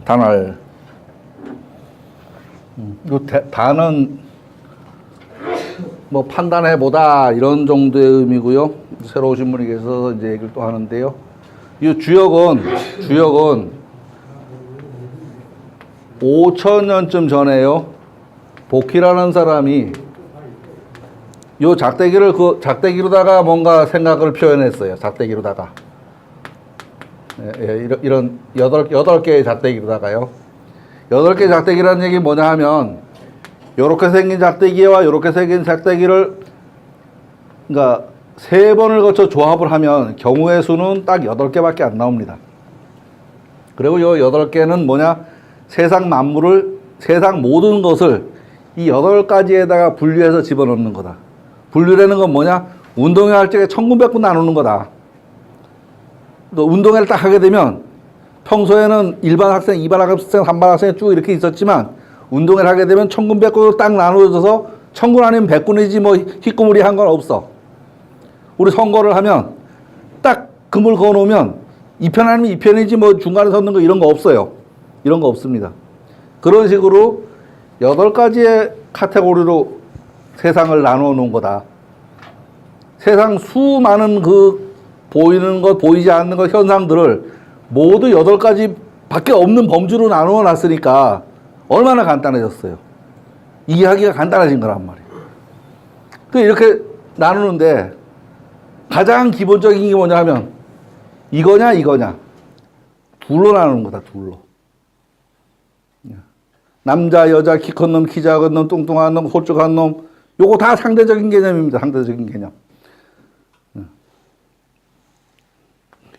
단알. 요 단은 뭐 판단해보다 이런 정도의 의미고요. 새로 오신 분이 계셔서 이제 얘기를 또 하는데요. 이 주역은 5,000년쯤 전에요. 복희라는 사람이 요 작대기를 작대기로다가 뭔가 생각을 표현했어요. 작대기로다가. 이런 8개의 작대기로다가요. 8개 작대기라는 얘기 뭐냐 하면 요렇게 생긴 작대기와 요렇게 생긴 작대기를 그러니까 3번을 거쳐 조합을 하면 경우의 수는 딱 8개밖에 안 나옵니다. 그리고 요 8개는 뭐냐? 세상 만물을, 세상 모든 것을 이 8가지에다가 분류해서 집어넣는 거다. 분류라는 건 뭐냐? 운동회 할 적에 1900분 나누는 거다. 또 운동회를 딱 하게 되면 평소에는 일반 학생, 2반 학생, 3반 학생이 쭉 이렇게 있었지만 운동회를 하게 되면 1900군으로 딱 나누어져서 1000군 아니면 100군이지 뭐 희꾸무리한 건 없어. 우리 선거를 하면 딱 금을 그어 놓으면 2편 아니면 2편이지 뭐 중간에 섰는 거 이런 거 없어요. 이런 거 없습니다. 그런 식으로 8가지의 카테고리로 세상을 나누어 놓은 거다. 세상 수많은 그 보이는 것, 보이지 않는 것 현상들을 모두 8가지 밖에 없는 범주로 나누어 놨으니까 얼마나 간단해졌어요. 이해하기가 간단해진 거란 말이에요. 이렇게 나누는데 가장 기본적인 게 뭐냐 하면 이거냐 이거냐 둘로 나누는 거다. 둘로. 남자 여자 키 큰 놈 키 작은 놈 뚱뚱한 놈 홀쭉한 놈 요거 다 상대적인 개념입니다. 상대적인 개념.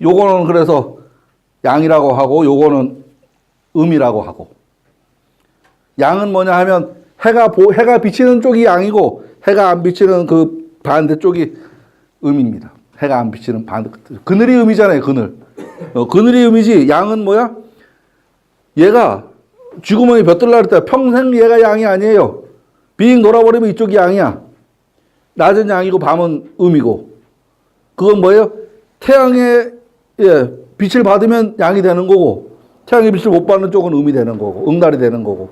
요거는 그래서 양이라고 하고 요거는 음이라고 하고. 양은 뭐냐 하면 해가 비치는 쪽이 양이고 해가 안 비치는 그 반대쪽이 음입니다. 해가 안 비치는 반대. 그늘이 음이잖아요. 그늘. 그늘이 음이지. 양은 뭐야? 얘가 쥐구멍이 벼뜰라 그랬다. 평생 얘가 양이 아니에요. 빙 돌아버리면 이쪽이 양이야. 낮은 양이고 밤은 음이고. 그건 뭐예요? 태양의 빛을 받으면 양이 되는 거고 태양의 빛을 못 받는 쪽은 음이 되는 거고 응달이 되는 거고.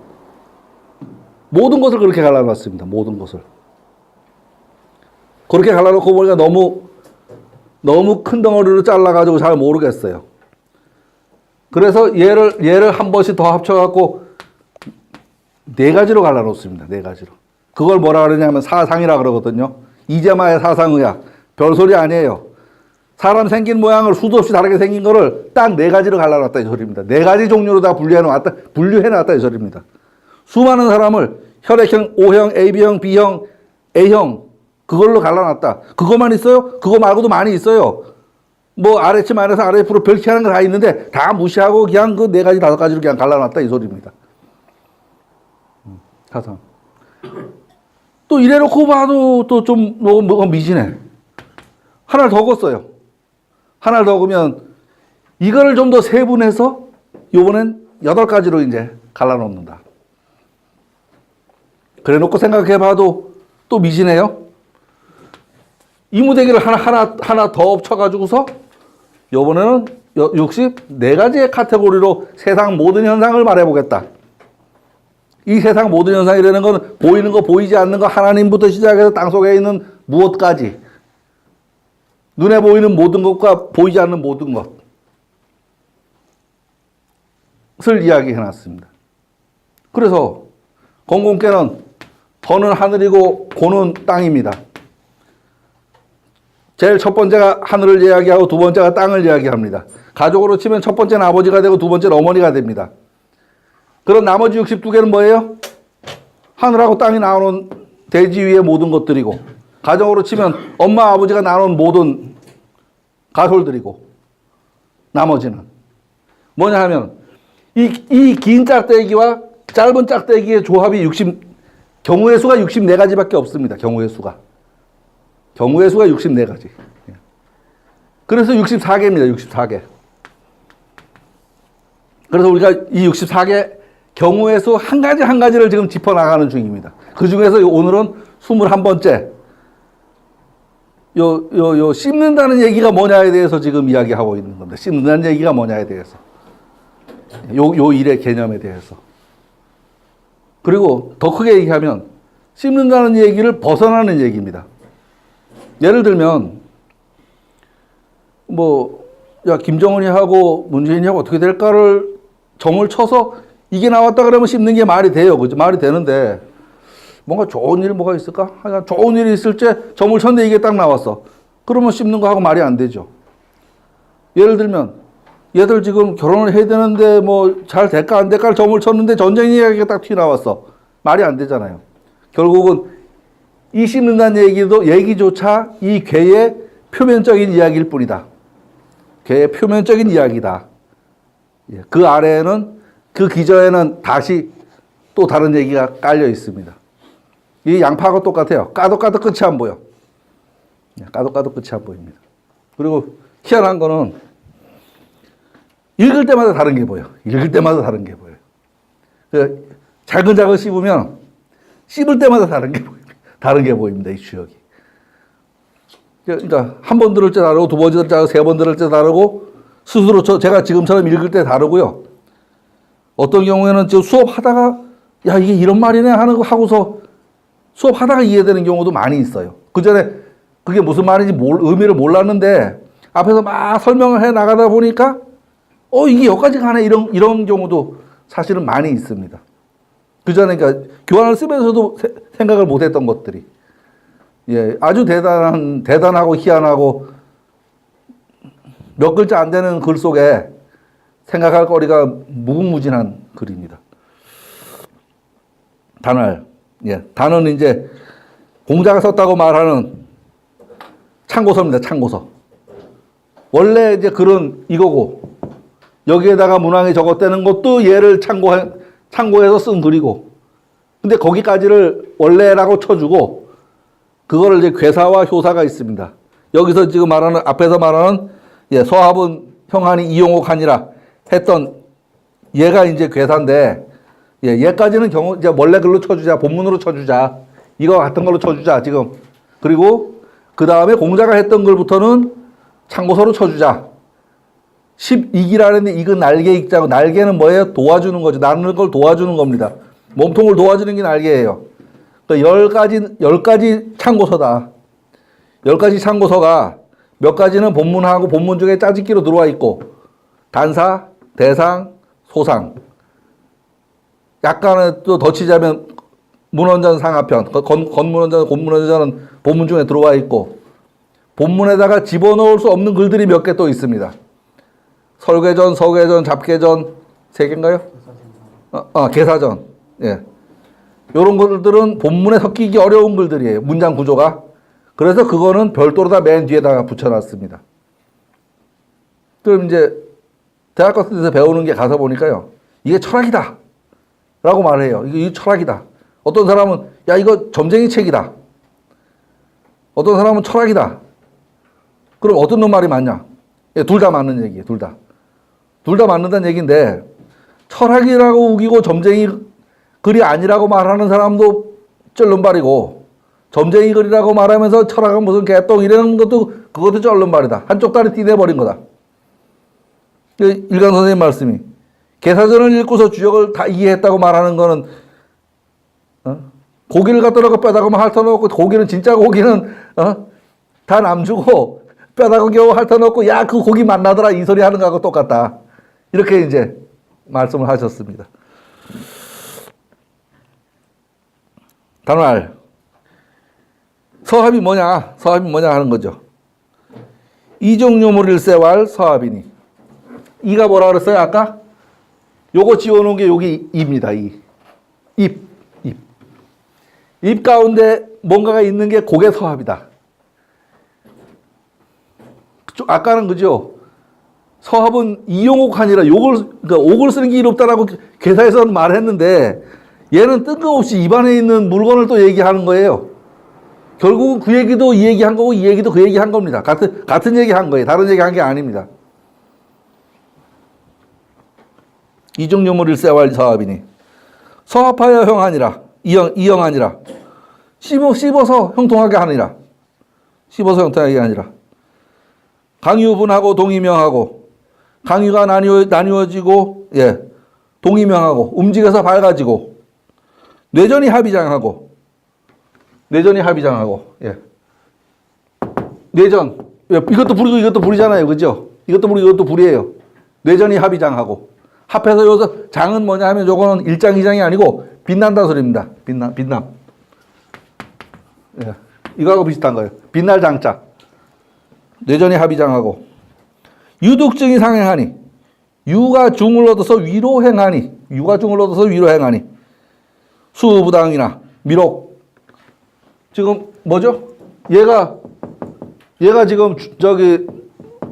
모든 것을 그렇게 갈라놨습니다. 모든 것을. 그렇게 갈라놓고 보니까 너무 큰 덩어리로 잘라가지고 잘 모르겠어요. 그래서 얘를 한 번씩 더 합쳐갖고 4가지로 갈라놓습니다. 4가지로. 그걸 뭐라 그러냐면 사상이라 그러거든요. 이재마의 사상의학. 별소리 아니에요. 사람 생긴 모양을 수도 없이 다르게 생긴 거를 딱 4가지로 갈라놨다 이 소리입니다. 4가지 종류로 다 분류해놨다 이 소리입니다. 수많은 사람을 혈액형, O형, AB형, B형, A형 그걸로 갈라놨다. 그것만 있어요? 그거 말고도 많이 있어요. 뭐 RH 마이너스 RF로 별치하는 거 다 있는데 다 무시하고 그냥 그 4가지, 5가지로 그냥 갈라놨다 이 소리입니다. 사상. 또 이래놓고 봐도 또 좀 뭐가 미지네. 하나를 더 걷어요. 하나를 더 그으면 이거를 좀 더 세분해서 요번엔 8가지로 이제 갈라놓는다. 그래 놓고 생각해 봐도 또 미지네요. 이무대기를 하나 더 엎쳐가지고서 요번에는 64가지의 카테고리로 세상 모든 현상을 말해보겠다. 이 세상 모든 현상이라는 건 보이는 거 보이지 않는 거 하나님부터 시작해서 땅속에 있는 무엇까지 눈에 보이는 모든 것과 보이지 않는 모든 것을 이야기해놨습니다. 그래서 공공께는 더는 하늘이고 고는 땅입니다. 제일 첫 번째가 하늘을 이야기하고 두 번째가 땅을 이야기합니다. 가족으로 치면 첫 번째는 아버지가 되고 두 번째는 어머니가 됩니다. 그럼 나머지 62개는 뭐예요? 하늘하고 땅이 나오는 대지 위의 모든 것들이고 가정으로 치면 엄마 아버지가 나눈 모든 가솔들이고 나머지는 뭐냐 하면 이 긴 짝대기와 짧은 짝대기의 조합이 경우의 수가 64가지밖에 없습니다. 경우의 수가 64가지. 그래서 64개입니다. 64개. 그래서 우리가 이 64개 경우의 수 한 가지를 지금 짚어나가는 중입니다. 그 중에서 오늘은 21번째 씹는다는 얘기가 뭐냐에 대해서 지금 이야기하고 있는 겁니다. 씹는다는 얘기가 뭐냐에 대해서. 요 일의 개념에 대해서. 그리고 더 크게 얘기하면 씹는다는 얘기를 벗어나는 얘기입니다. 예를 들면 야 김정은이 하고 문재인이 하고 어떻게 될까를 점을 쳐서 이게 나왔다 그러면 씹는 게 말이 돼요. 그죠? 말이 되는데 뭔가 좋은 일 뭐가 있을까? 하여간 좋은 일이 있을 때 점을 쳤는데 이게 딱 나왔어. 그러면 씹는 거 하고 말이 안 되죠. 예를 들면 얘들 지금 결혼을 해야 되는데 잘 될까 안 될까를 점을 쳤는데 전쟁 이야기가 딱 튀어나왔어. 말이 안 되잖아요. 결국은 이 씹는다는 얘기조차 이 괴의 표면적인 이야기일 뿐이다. 괴의 표면적인 이야기다. 그 아래에는 그 기저에는 다시 또 다른 얘기가 깔려 있습니다. 이 양파하고 똑같아요. 까도 끝이 안 보여. 까도 끝이 안 보입니다. 그리고 희한한 거는 읽을 때마다 다른 게 보여. 읽을 때마다 다른 게 보여요. 자글자글 씹으면 씹을 때마다 다른 게 보입니다. 이 주역이. 그러니까 한 번 들을 때 다르고 두 번 들을 때 다르고 세 번 들을 때 다르고 스스로 제가 지금처럼 읽을 때 다르고요. 어떤 경우에는 지금 수업하다가 야 이게 이런 말이네 하고서 수업하다가 이해되는 경우도 많이 있어요. 그 전에 그게 무슨 말인지 의미를 몰랐는데 앞에서 막 설명을 해 나가다 보니까 이게 여기까지 가네 이런 경우도 사실은 많이 있습니다. 그 전에 그러니까 교환을 쓰면서도 생각을 못했던 것들이 아주 대단하고 희한하고 몇 글자 안 되는 글 속에 생각할 거리가 무궁무진한 글입니다. 단월. 단어는 이제 공자가 썼다고 말하는 참고서입니다. 참고서. 원래 이제 글은 이거고 여기에다가 문왕이 적었다는 것도 얘를 참고해서 쓴 글이고 근데 거기까지를 원래라고 쳐주고 그거를 이제 괴사와 효사가 있습니다. 여기서 지금 앞에서 말하는 서합은 형하니 이용옥하니라 했던 얘가 이제 괴사인데 얘까지는 이제 원래 글로 쳐주자, 본문으로 쳐주자, 이거 같은 걸로 쳐주자 지금. 그리고 그 다음에 공자가 했던 글부터는 참고서로 쳐주자. 12기라는데 이건 날개 읽자고. 날개는 뭐예요? 도와주는 거죠. 나누는 걸 도와주는 겁니다. 몸통을 도와주는 게 날개예요. 그러니까 10가지 참고서다. 10가지 참고서가 몇 가지는 본문하고 본문 중에 짜집기로 들어와 있고 단사, 대상, 소상. 약간은 또 더 치자면 문헌전 상하편, 건문헌전, 곤문헌전은 본문 중에 들어와 있고 본문에다가 집어넣을 수 없는 글들이 몇 개 또 있습니다. 설계전, 서계전, 잡계전 3개인가요? 계사전. 이런 글들은 본문에 섞이기 어려운 글들이에요. 문장 구조가. 그래서 그거는 별도로 다 맨 뒤에다가 붙여놨습니다. 그럼 이제 대학 같은 데서 배우는 게 가서 보니까요. 이게 철학이다. 라고 말해요. 이게 철학이다. 어떤 사람은 야 이거 점쟁이 책이다. 어떤 사람은 철학이다. 그럼 어떤 놈 말이 맞냐? 둘 다 맞는 얘기예요. 둘 다. 둘 다 맞는다는 얘기인데 철학이라고 우기고 점쟁이 글이 아니라고 말하는 사람도 쩔른발이고 점쟁이 글이라고 말하면서 철학은 무슨 개똥 이러는 것도 그것도 쩔른발이다. 한쪽 다리 띠내버린 거다. 일강 선생님 말씀이 계사전을 읽고서 주역을 다 이해했다고 말하는 거는 고기를 갖다 놓고 뼈다가 핥아놓고 고기는 진짜 고기는 다 남주고 뼈다가 겨우 핥아놓고 야 그 고기 맛나더라 이 소리 하는 거하고 똑같다. 이렇게 이제 말씀을 하셨습니다. 단월. 서합이 뭐냐? 서합이 뭐냐 하는 거죠. 이종요물일세왈 서합이니. 이가 뭐라 그랬어요 아까? 요거 지워놓은 게 여기 이입니다. 입. 입 가운데 뭔가가 있는 게 그게 서합이다. 아까는 그죠? 서합은 이용옥 아니라 그러니까 옥을 쓰는 게 이롭다라고 괴사에서는 말했는데 얘는 뜬금없이 입안에 있는 물건을 또 얘기하는 거예요. 결국은 그 얘기도 이 얘기한 거고 이 얘기도 그 얘기한 겁니다. 같은 얘기한 거예요. 다른 얘기한 게 아닙니다. 이종요물일세왈 서합이니 서합하여 형하니라 이형하니라 씹어서 형통하게 하니라 씹어서 형통하게 하니라 강유분하고 동이명하고 강유가 나뉘어지고 동이명하고 움직여서 밝아지고 뇌전이 합의장하고 예. 뇌전 이것도 불이고 이것도 불이잖아요. 그죠? 이것도 불이고 이것도 불이에요. 뇌전이 합의장하고 합해서 여기서 장은 뭐냐 하면 요거는 일장 이장이 아니고 빛난다 소리입니다. 빛남. 예. 이거하고 비슷한 거예요. 빛날 장자. 뇌전이 합의장하고 유득증이 상행하니 유가 중을 얻어서 위로 행하니 수부당이나 미록 지금 뭐죠? 얘가 지금 저기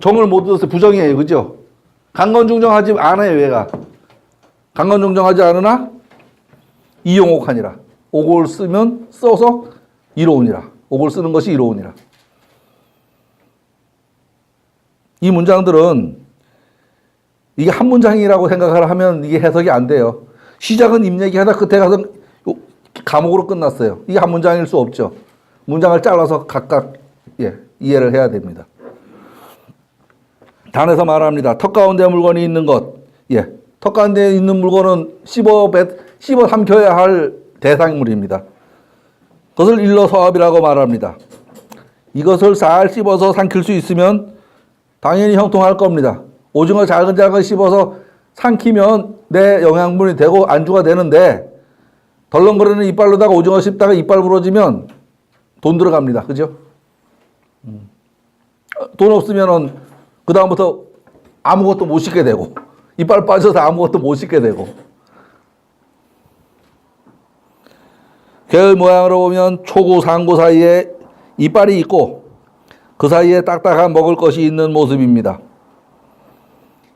정을 못 얻어서 부정이에요. 그죠? 강건중정하지 않아요. 얘가 강건중정하지 않으나 이용옥하니라. 옥을 써서 이로우니라. 옥을 쓰는 것이 이로우니라. 이 문장들은 이게 한 문장이라고 생각을 하면 이게 해석이 안 돼요. 시작은 입얘기하다 끝에 가서 감옥으로 끝났어요. 이게 한 문장일 수 없죠. 문장을 잘라서 각각 이해를 해야 됩니다. 단에서 말합니다. 턱 가운데 물건이 있는 것. 턱 가운데 있는 물건은 씹어 삼켜야 할 대상물입니다. 그것을 일러서합이라고 말합니다. 이것을 잘 씹어서 삼킬 수 있으면 당연히 형통할 겁니다. 오징어 작은 씹어서 삼키면 내 영양분이 되고 안주가 되는데 덜렁거리는 이빨로다가 오징어 씹다가 이빨 부러지면 돈 들어갑니다. 그죠? 돈 없으면은 그 다음부터 아무것도 못 씹게 되고 이빨 빠져서 아무것도 못 씹게 되고 개의 모양으로 보면 초구 상구 사이에 이빨이 있고 그 사이에 딱딱한 먹을 것이 있는 모습입니다.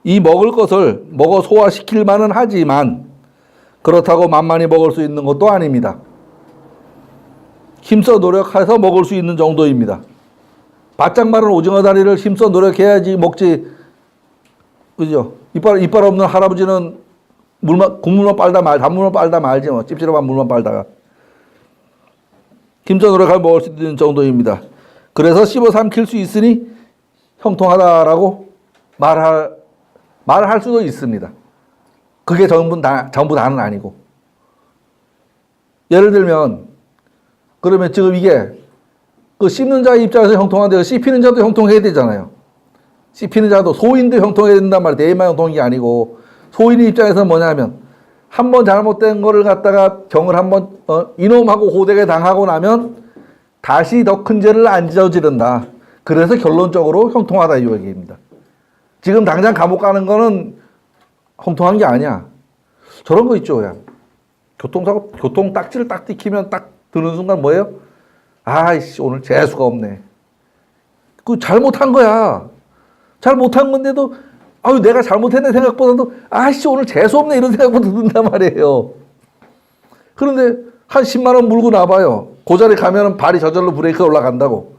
이 먹을 것을 먹어 소화시킬 만은 하지만 그렇다고 만만히 먹을 수 있는 것도 아닙니다. 힘써 노력해서 먹을 수 있는 정도입니다. 바짝 마른 오징어 다리를 힘써 노력해야지 먹지. 그죠? 이빨 없는 할아버지는 국물만 빨다 단물만 빨다 말지 뭐. 찝찝한 물만 빨다가. 힘써 노력하면 먹을 수 있는 정도입니다. 그래서 씹어 삼킬 수 있으니 형통하다라고 말할 수도 있습니다. 그게 전부 다는 아니고. 예를 들면, 그러면 지금 이게 그 씹는 자의 입장에서 형통한데 씹히는 자도 형통해야 되잖아요. 씹히는 자도 소인도 형통해야 된단 말이에요. 대인만 형통한 게 아니고. 소인의 입장에서는 뭐냐면, 한 번 잘못된 거를 갖다가 경을 한번 이놈하고 호되게 당하고 나면 다시 더 큰 죄를 안 저지른다. 그래서 결론적으로 형통하다 이 얘기입니다. 지금 당장 감옥 가는 거는 형통한 게 아니야. 저런 거 있죠. 그냥. 교통사고, 교통 딱지를 딱 띠키면 딱 드는 순간 뭐예요? 아이씨, 오늘 재수가 없네. 그 잘못한 거야. 잘못한 건데도, 아유, 내가 잘못했네 생각보다도, 아이씨, 오늘 재수 없네 이런 생각보다 든단 말이에요. 그런데 한 10만 원 물고 나봐요. 그 자리 가면은 발이 저절로 브레이크가 올라간다고.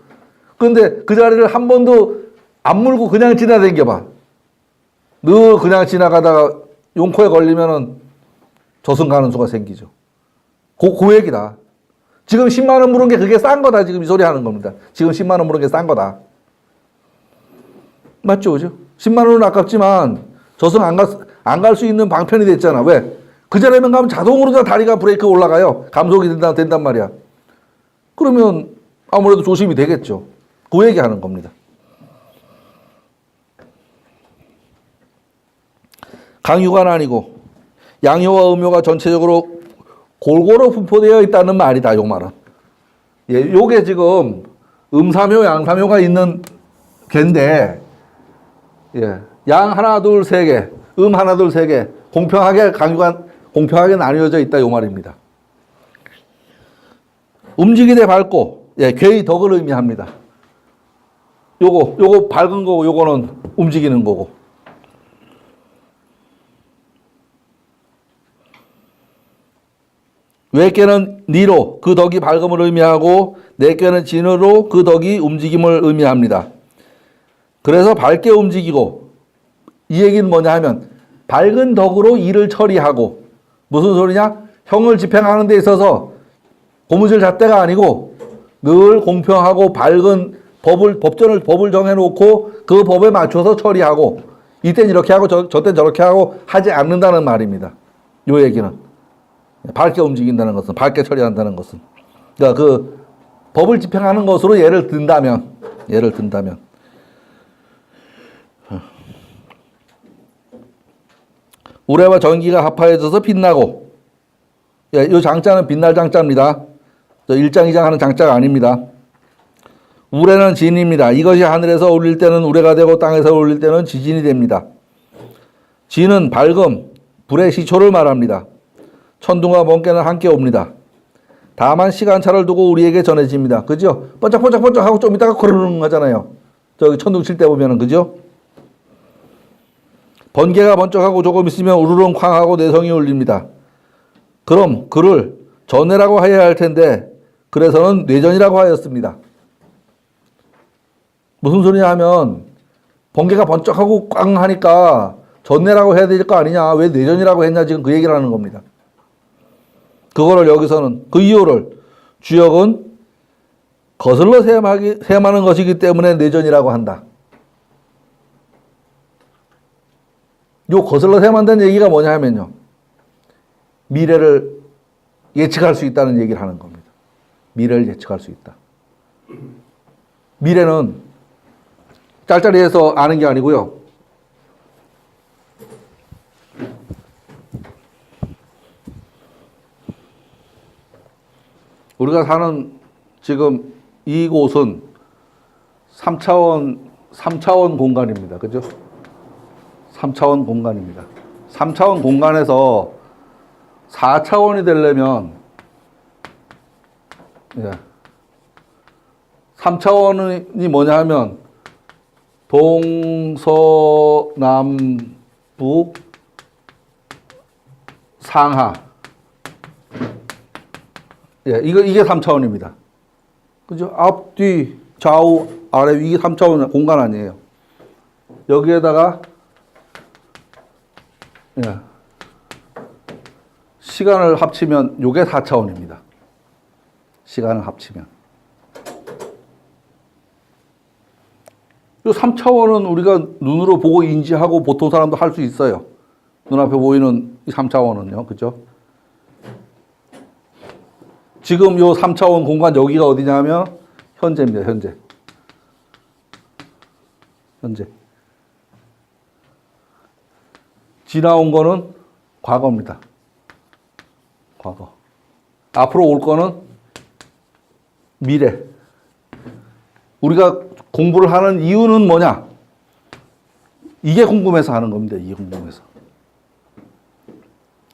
그런데 그 자리를 한 번도 안 물고 그냥 지나다녀봐. 늘 그냥 지나가다가 용코에 걸리면은 저승 가는 수가 생기죠. 그 얘기다. 지금 10만 원 물은 게 그게 싼 거다. 지금 이 소리 하는 겁니다. 지금 10만 원 물은 게 싼 거다. 맞죠? 그죠? 10만 원은 아깝지만 저승 안 갈 수 있는 방편이 됐잖아. 왜? 그 자리면 가면 자동으로 다 다리가 브레이크 올라가요. 감속이 된단 말이야. 그러면 아무래도 조심이 되겠죠. 그 얘기 하는 겁니다. 강요가 아니고 양요와 음요가 전체적으로 골고루 분포되어 있다는 말이다. 요 말은. 예, 요게 지금 음삼요, 양삼요가 있는 갠데, 예, 양 하나, 둘, 세 개, 하나, 둘, 세 개, 공평하게 나뉘어져 있다. 요 말입니다. 움직이되 밝고, 예, 괴의 덕을 의미합니다. 요거 밝은 거고, 요거는 움직이는 거고. 외께는 니로 그 덕이 밝음을 의미하고 내께는 진으로 그 덕이 움직임을 의미합니다. 그래서 밝게 움직이고 이 얘기는 뭐냐 하면 밝은 덕으로 일을 처리하고 무슨 소리냐? 형을 집행하는 데 있어서 고무줄 잣대가 아니고 늘 공평하고 밝은 법을 정해놓고 그 법에 맞춰서 처리하고 이땐 이렇게 하고 저땐 저렇게 하고 하지 않는다는 말입니다. 요 얘기는. 밝게 움직인다는 것은, 밝게 처리한다는 것은. 그러니까 그 법을 집행하는 것으로 예를 든다면, 우레와 전기가 합하여져서 빛나고, 예, 이 장자는 빛날 장자입니다. 저 1장 2장 하는 장자가 아닙니다. 우레는 진입니다. 이것이 하늘에서 울릴 때는 우레가 되고 땅에서 울릴 때는 지진이 됩니다. 진은 밝음, 불의 시초를 말합니다. 천둥과 번개는 함께 옵니다. 다만 시간차를 두고 우리에게 전해집니다. 그죠? 번쩍번쩍번쩍 하고 좀 이따가 그러는 거잖아요. 저기 천둥 칠 때 보면은, 그죠? 번개가 번쩍하고 조금 있으면 우르릉 쾅 하고 내성이 울립니다. 그럼 그를 전해라고 해야 할 텐데 그래서는 뇌전이라고 하였습니다. 무슨 소리냐 하면 번개가 번쩍하고 꽝 하니까 전해라고 해야 될 거 아니냐, 왜 뇌전이라고 했냐, 지금 그 얘기를 하는 겁니다. 그거를 여기서는 그 이유를 주역은 거슬러 셈하는 것이기 때문에 뇌전이라고 한다. 요 거슬러 셈한다는 얘기가 뭐냐 하면요, 미래를 예측할 수 있다는 얘기를 하는 겁니다. 미래를 예측할 수 있다. 미래는 짤짤이해서 아는 게 아니고요, 우리가 사는 지금 이곳은 3차원 공간입니다. 그죠? 3차원 공간입니다. 3차원 공간에서 4차원이 되려면, 예, 3차원이 뭐냐 하면 동서남북 상하, 예, 이게 3차원입니다. 그죠? 앞, 뒤, 좌우, 아래, 이게 3차원 공간 아니에요. 여기에다가, 예, 시간을 합치면 요게 4차원입니다. 시간을 합치면. 요 3차원은 우리가 눈으로 보고 인지하고 보통 사람도 할 수 있어요. 눈앞에 보이는 이 3차원은요. 그죠? 지금 요 3차원 공간 여기가 어디냐면 현재입니다. 현재. 지나온 거는 과거입니다. 과거. 앞으로 올 거는 미래. 우리가 공부를 하는 이유는 뭐냐? 이게 궁금해서 하는 겁니다. 이게 궁금해서.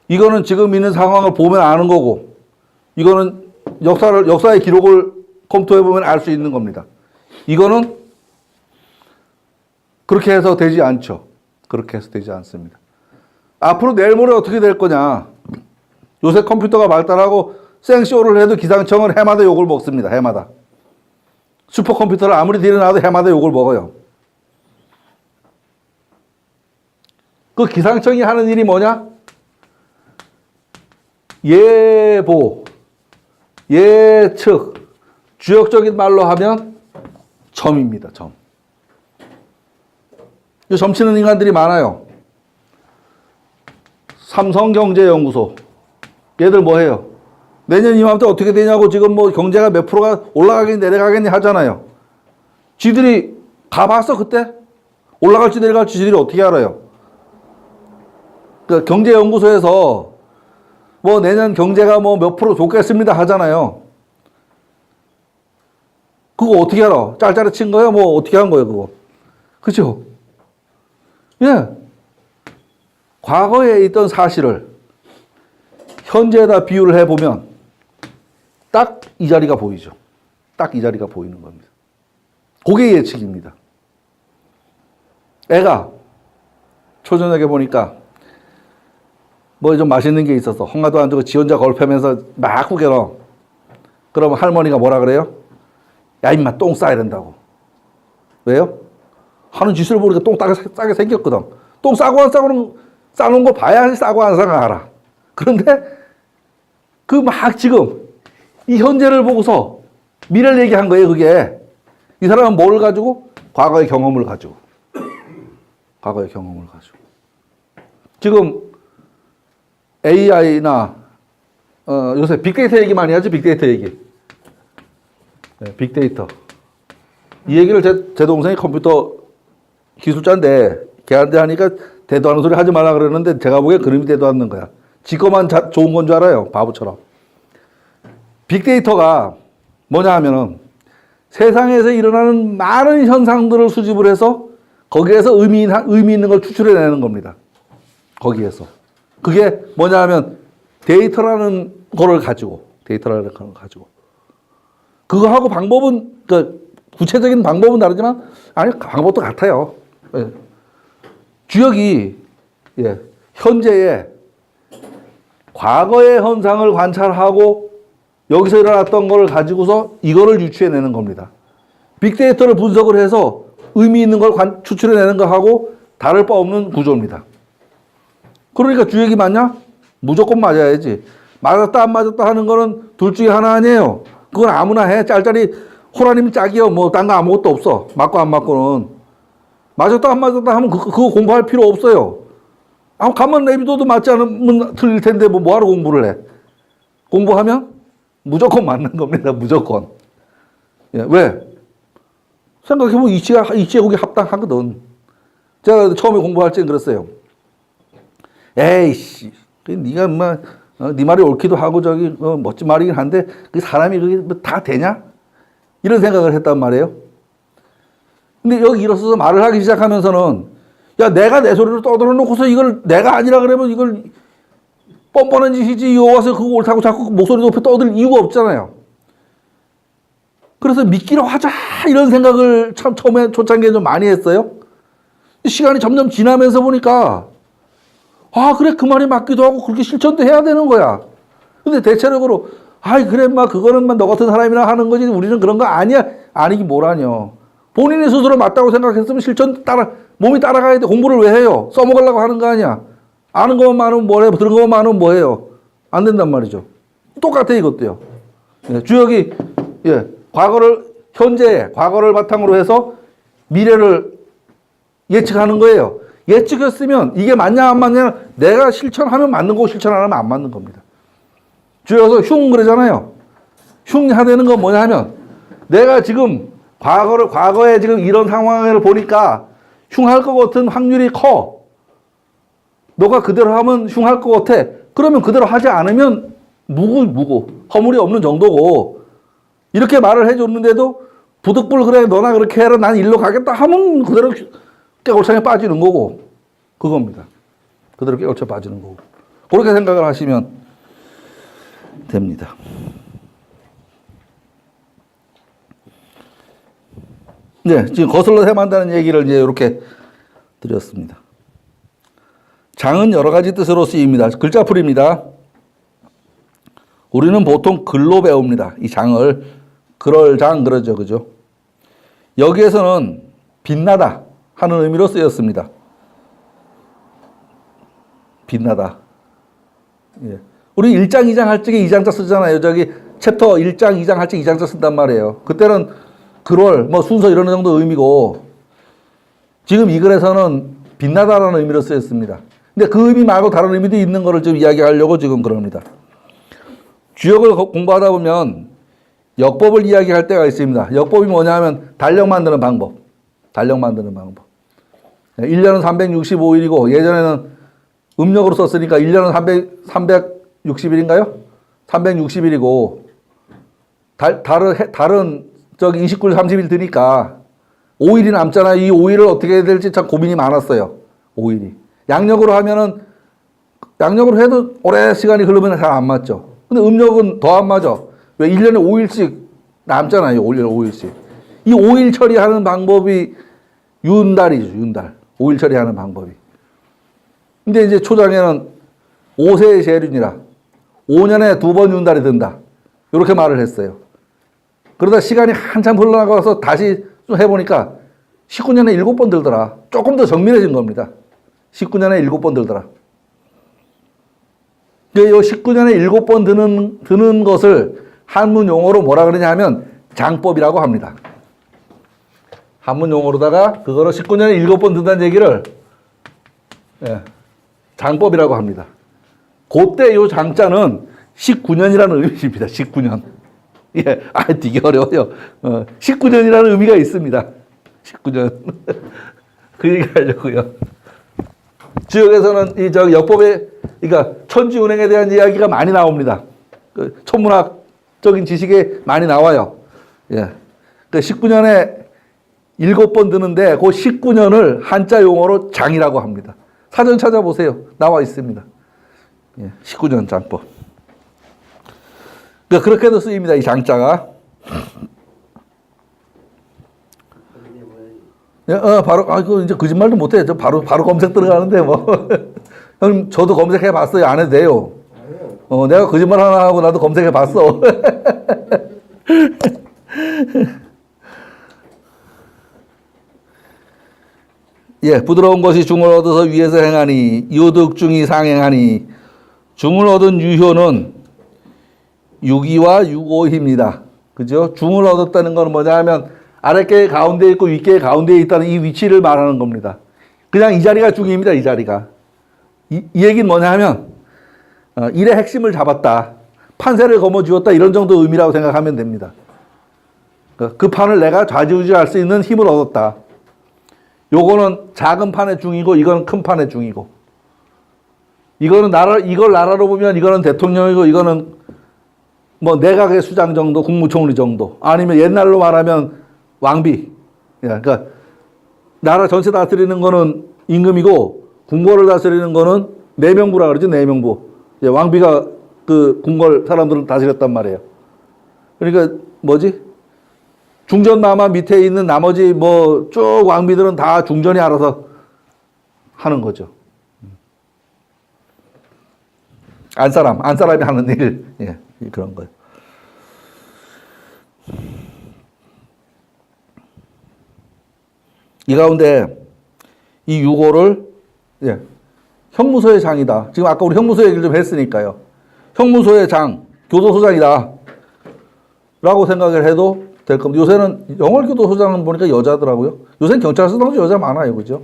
이거는 지금 있는 상황을 보면 아는 거고, 이거는 역사의 기록을 검토해 보면 알 수 있는 겁니다. 이거는 그렇게 해서 되지 않죠. 그렇게 해서 되지 않습니다. 앞으로 내일 모레 어떻게 될 거냐? 요새 컴퓨터가 발달하고 생쇼를 해도 기상청은 해마다 욕을 먹습니다. 해마다. 슈퍼컴퓨터를 아무리 들여놔도 해마다 욕을 먹어요. 그 기상청이 하는 일이 뭐냐? 예보, 예측, 주역적인 말로 하면 점입니다. 점. 이 점치는 인간들이 많아요. 삼성경제연구소. 얘들 뭐 해요? 내년 이맘때 어떻게 되냐고 지금 뭐 경제가 몇 프로가 올라가겠니 내려가겠니 하잖아요. 지들이 가봤어 그때? 올라갈지 내려갈지 지들이 어떻게 알아요? 그 경제연구소에서 뭐 내년 경제가 뭐 몇 프로 좋겠습니다 하잖아요. 그거 어떻게 알아? 짤짤이 친 거야? 뭐 어떻게 한 거예요 그거? 그죠? 예. 과거에 있던 사실을 현재에다 비유를 해보면 딱 이 자리가 보이죠. 딱 이 자리가 보이는 겁니다. 그게 예측입니다. 애가 초저녁에 보니까 뭐 좀 맛있는 게 있어서 홍화도 안 주고 지 혼자 걸으면서 막 후겨러. 그러면 할머니가 뭐라 그래요? 야 임마 똥 싸야 된다고. 왜요? 하는 짓을 보니까 똥 싸게 생겼거든. 똥 싸고 안 싸놓은 거 봐야 싸고 안 싸고 알아. 그런데 그 막 지금 이 현재를 보고서 미래를 얘기한 거예요. 그게 이 사람은 뭘 가지고? 과거의 경험을 가지고. 과거의 경험을 가지고. 지금 AI나 요새 빅데이터 얘기 많이 하죠. 빅데이터 얘기. 네, 빅데이터. 이 얘기를 제 동생이 컴퓨터 기술자인데 걔한테 하니까 대도 하는 소리 하지 말라 그러는데 제가 보기엔 그림이 대도 않는 거야. 지 거만 좋은 건 줄 알아요. 바보처럼. 빅데이터가 뭐냐 하면은 세상에서 일어나는 많은 현상들을 수집을 해서 거기에서 의미 있는 걸 추출해내는 겁니다. 거기에서. 그게 뭐냐 하면 데이터라는 거를 가지고, 그거하고 방법은, 구체적인 방법은 다르지만, 아니, 방법도 같아요. 예. 주역이, 예, 현재의 과거의 현상을 관찰하고 여기서 일어났던 걸 가지고서 이거를 유추해내는 겁니다. 빅데이터를 분석을 해서 의미 있는 걸 추출해내는 거하고 다를 바 없는 구조입니다. 그러니까 주역이 맞냐? 무조건 맞아야지. 맞았다 안 맞았다 하는 거는 둘 중에 하나 아니에요. 그건 아무나 해. 짤짤이 호라님 짝이요. 뭐 딴 거 아무것도 없어. 맞고 안 맞고는. 맞았다 안 맞았다 하면 그거 공부할 필요 없어요. 가만 내비둬도 맞지 않으면 틀릴 텐데 뭐하러 공부를 해. 공부하면 무조건 맞는 겁니다. 무조건. 예, 왜? 생각해보면 이치하고 합당하거든. 제가 처음에 공부할 때는 그랬어요. 에이씨, 네가 네 말이 옳기도 하고 멋진 말이긴 한데 그 사람이 그게 다 되냐? 이런 생각을 했단 말이에요. 근데 여기 일어서서 말을 하기 시작하면서는 야, 내가 내 소리를 떠들어 놓고서 이걸 내가 아니라 그러면 이걸 뻔뻔한 짓이지 이거 와서 그거 옳다고 자꾸 목소리 높여 떠들 이유가 없잖아요. 그래서 믿기로 하자 이런 생각을 참 처음에 초창기에 좀 많이 했어요. 시간이 점점 지나면서 보니까 그래 그 말이 맞기도 하고 그렇게 실천도 해야 되는 거야. 근데 대체적으로 그래 그거는 너 같은 사람이나 하는 거지 우리는 그런 거 아니야. 아니기 뭐라뇨. 본인이 스스로 맞다고 생각했으면 실천 몸이 따라가야 돼. 공부를 왜 해요? 써먹으려고 하는 거 아니야. 아는 것만 많으면 뭐해? 들은 것만 많으면 뭐해요? 안 된단 말이죠. 똑같아 이것도요. 예, 주역이 과거를 바탕으로 해서 미래를 예측하는 거예요. 예측했으면 이게 맞냐 안 맞냐 내가 실천하면 맞는 거고 실천 안 하면 안 맞는 겁니다. 주역에서 흉 그러잖아요. 흉 하되는 건 뭐냐 하면 내가 지금 과거에 지금 이런 상황을 보니까 흉할 것 같은 확률이 커. 너가 그대로 하면 흉할 것 같아. 그러면 그대로 하지 않으면 무고 허물이 없는 정도고 이렇게 말을 해줬는데도 부득불 그래 너나 그렇게 해라 난 일로 가겠다 하면 그대로 깨골창에 빠지는 거고 그겁니다. 그대로 깨골창에 빠지는 거고 그렇게 생각을 하시면 됩니다. 네, 지금 거슬러 해만다는 얘기를 이제 이렇게 드렸습니다. 장은 여러 가지 뜻으로 쓰입니다. 글자풀이입니다. 우리는 보통 글로 배웁니다. 이 장을 그럴장 그러죠, 그죠? 여기에서는 빛나다 하는 의미로 쓰였습니다. 빛나다. 예. 우리 1장, 2장 할 적에 2장자 쓰잖아요. 챕터 1장, 2장 할 적에 2장자 쓴단 말이에요. 그때는 글월, 순서 이런 정도 의미고, 지금 이 글에서는 빛나다라는 의미로 쓰였습니다. 근데 그 의미 말고 다른 의미도 있는 거를 지금 이야기하려고 지금 그럽니다. 주역을 공부하다 보면 역법을 이야기할 때가 있습니다. 역법이 뭐냐 하면 달력 만드는 방법. 1년은 365일이고 예전에는 음력으로 썼으니까 1년은 360일인가요? 360일이고 다른 29일 30일 드니까 5일이 남잖아. 이 5일을 어떻게 해야 될지 참 고민이 많았어요. 5일이. 양력으로 해도 오래 시간이 흐르면 잘 안 맞죠. 근데 음력은 더 안 맞아. 왜 1년에 5일씩 남잖아요. 5일씩. 이 5일 처리하는 방법이 윤달이죠. 윤달. 5일 처리하는 방법이. 근데 이제 초장에는 5세의 재륜이라 5년에 2번 윤달이 든다. 이렇게 말을 했어요. 그러다 시간이 한참 흘러나가서 다시 좀 해보니까 19년에 7번 들더라. 조금 더 정밀해진 겁니다. 19년에 7번 들더라. 이 19년에 7번 드는 것을 한문 용어로 뭐라 그러냐 하면 장법이라고 합니다. 한문 용어로다가 그거를 19년에 7번 든다는 얘기를 장법이라고 합니다. 그때 요 장자는 19년이라는 의미입니다. 19년. 예, 되게 어려워요. 19년이라는 의미가 있습니다. 19년. 그 얘기 하려고요. 지역에서는 역법에, 그러니까 천지운행에 대한 이야기가 많이 나옵니다. 그 천문학적인 지식에 많이 나와요. 예. 그 19년에 7번 드는데 그 19년을 한자 용어로 장이라고 합니다. 사전 찾아보세요. 나와 있습니다. 예, 19년 장법. 그러니까 그렇게도 쓰입니다. 이 장자가. 바로, 그 이제 거짓말도 못해. 저 바로 검색 들어가는데, 뭐. 형, 저도 검색해 봤어요. 안 해도 돼요. 내가 거짓말 하나 하고 나도 검색해 봤어. 예, 부드러운 것이 중을 얻어서 위에서 행하니, 요득중이 상행하니, 중을 얻은 유효는 유기와 유고입니다. 그죠? 중을 얻었다는 건 뭐냐 하면, 아랫게 가운데 있고 윗게 가운데에 있다는 이 위치를 말하는 겁니다. 그냥 이 자리가 중입니다. 이 자리가. 이 얘기는 뭐냐 하면 일의 핵심을 잡았다. 판세를 거머쥐었다. 이런 정도 의미라고 생각하면 됩니다. 그 판을 내가 좌지우지할 수 있는 힘을 얻었다. 요거는 작은 판의 중이고 이거는 큰 판의 중이고. 이거는 이걸 나라로 보면 이거는 대통령이고 이거는 뭐 내각의 수장 정도, 국무총리 정도. 아니면 옛날로 말하면 왕비. 그러니까 나라 전체 다스리는 거는 임금이고 궁궐을 다스리는 거는 내명부라 그러죠. 내명부. 왕비가 그 궁궐 사람들을 다스렸단 말이에요. 그러니까 뭐지? 중전마마 밑에 있는 나머지 뭐 쭉 왕비들은 다 중전이 알아서 하는 거죠. 안사람이 하는 일. 예, 그런 거예요. 이 가운데 이 유고를 형무소의 장이다. 지금 아까 우리 형무소 얘기를 좀 했으니까요. 형무소의 장, 교도소장이다. 라고 생각을 해도 될 겁니다. 요새는 영월교도소장은 보니까 여자더라고요. 요새는 경찰서도 여자 많아요. 그죠?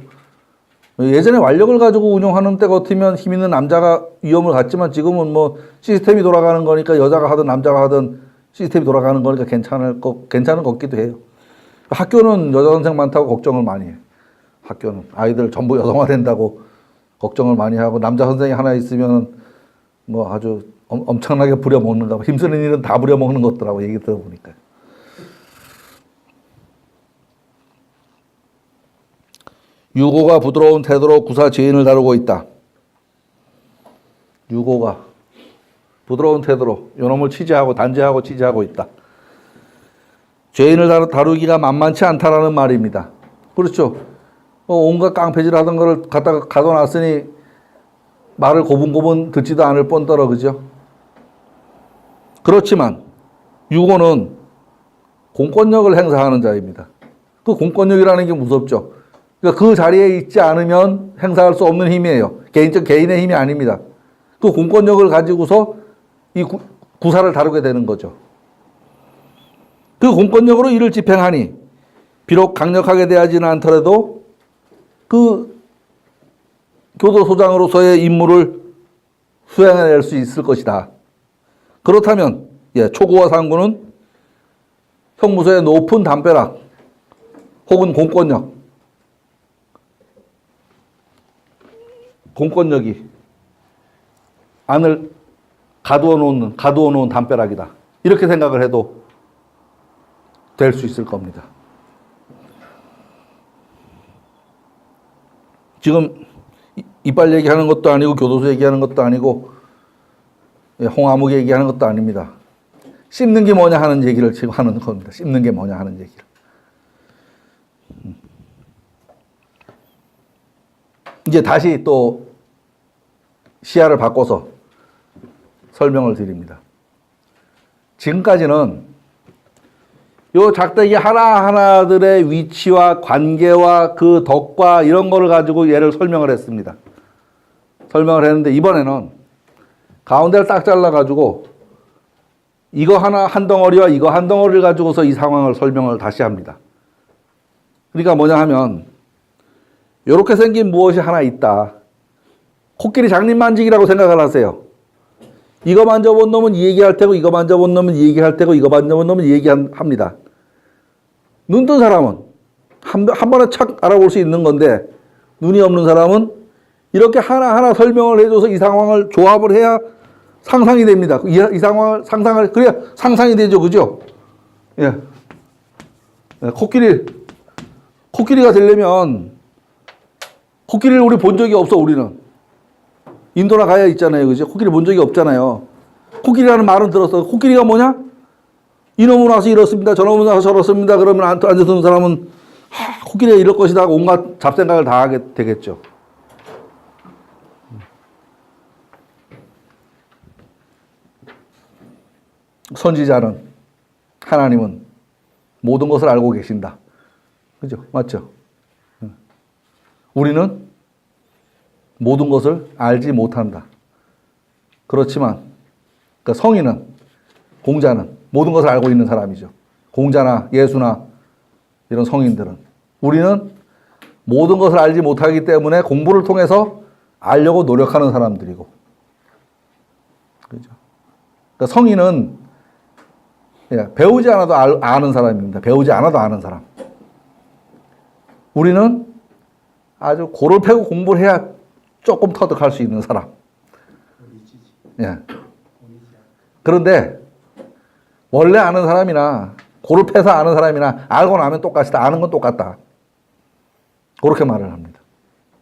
예전에 완력을 가지고 운영하는 때 같으면 힘 있는 남자가 위험을 갖지만 지금은 뭐 시스템이 돌아가는 거니까 여자가 하든 남자가 하든 시스템이 돌아가는 거니까 괜찮은 것 같기도 해요. 학교는 여자 선생 많다고 걱정을 많이 해요. 학교는 아이들 전부 여성화 된다고 걱정을 많이 하고 남자 선생이 하나 있으면 뭐 아주 엄청나게 부려먹는가 봐. 힘쓰는 일은 다 부려먹는 것더라고 얘기 들어보니까. 유고가 부드러운 태도로 구사 죄인을 다루고 있다. 유고가 부드러운 태도로 요놈을 취재하고 단죄하고 취재하고 있다. 죄인을 다루기가 만만치 않다라는 말입니다. 그렇죠. 온갖 깡패질 하던 거를 갖다가 가둬놨으니 말을 고분고분 듣지도 않을 뿐더러, 그죠? 그렇지만 유고는 공권력을 행사하는 자입니다. 그 공권력이라는 게 무섭죠. 그러니까 그 자리에 있지 않으면 행사할 수 없는 힘이에요. 개인의 힘이 아닙니다. 그 공권력을 가지고서 이 구사를 다루게 되는 거죠. 그 공권력으로 이를 집행하니 비록 강력하게 대하지는 않더라도 그 교도소장으로서의 임무를 수행해낼 수 있을 것이다. 그렇다면 초구와 상구는 형무소의 높은 담벼락 혹은 공권력이 안을 가두어 놓은 담벼락이다. 이렇게 생각을 해도 될 수 있을 겁니다. 지금 이빨 얘기하는 것도 아니고 교도소 얘기하는 것도 아니고 홍아무 얘기하는 것도 아닙니다. 씹는 게 뭐냐 하는 얘기를 지금 하는 겁니다. 씹는 게 뭐냐 하는 얘기를. 이제 다시 또 시야를 바꿔서 설명을 드립니다. 지금까지는 요 작대기 하나하나들의 위치와 관계와 그 덕과 이런 거를 가지고 얘를 설명을 했습니다. 설명을 했는데 이번에는 가운데를 딱 잘라가지고 이거 한 덩어리와 이거 한 덩어리를 가지고서 이 상황을 설명을 다시 합니다. 그러니까 뭐냐 하면 이렇게 생긴 무엇이 하나 있다. 코끼리 장님 만지기라고 생각을 하세요. 이거 만져본 놈은 이 얘기할 테고 이거 만져본 놈은 이 얘기할 테고 이거 만져본 놈은 이 얘기합니다. 눈 뜬 사람은 한 번에 착 알아볼 수 있는 건데 눈이 없는 사람은 이렇게 하나하나 설명을 해줘서 이 상황을 조합을 해야 상상이 됩니다. 이 상황을 상상을 그래야 상상이 되죠. 그죠? 예. 코끼리가 되려면 코끼리를 우리 본 적이 없어. 우리는 인도나 가야 있잖아요. 그죠? 코끼리 본 적이 없잖아요. 코끼리라는 말은 들었어. 코끼리가 뭐냐? 이놈은 와서 이렇습니다. 저놈은 와서 저렇습니다. 그러면 앉아서는 사람은 코끼리가 이럴 것이다. 온갖 잡생각을 다 하게 되겠죠. 선지자는 하나님은 모든 것을 알고 계신다. 그죠? 맞죠? 우리는 모든 것을 알지 못한다. 그렇지만 그 성인은 공자는 모든 것을 알고 있는 사람이죠. 공자나 예수나 이런 성인들은 우리는 모든 것을 알지 못하기 때문에 공부를 통해서 알려고 노력하는 사람들이고, 그죠? 그러니까 성인은 배우지 않아도 아는 사람입니다. 배우지 않아도 아는 사람. 우리는 아주 골을 패고 공부를 해야 조금 터득할 수 있는 사람. 예. 그런데 원래 아는 사람이나 골을 패서 아는 사람이나 알고 나면 똑같이다. 아는 건 똑같다. 그렇게 말을 합니다.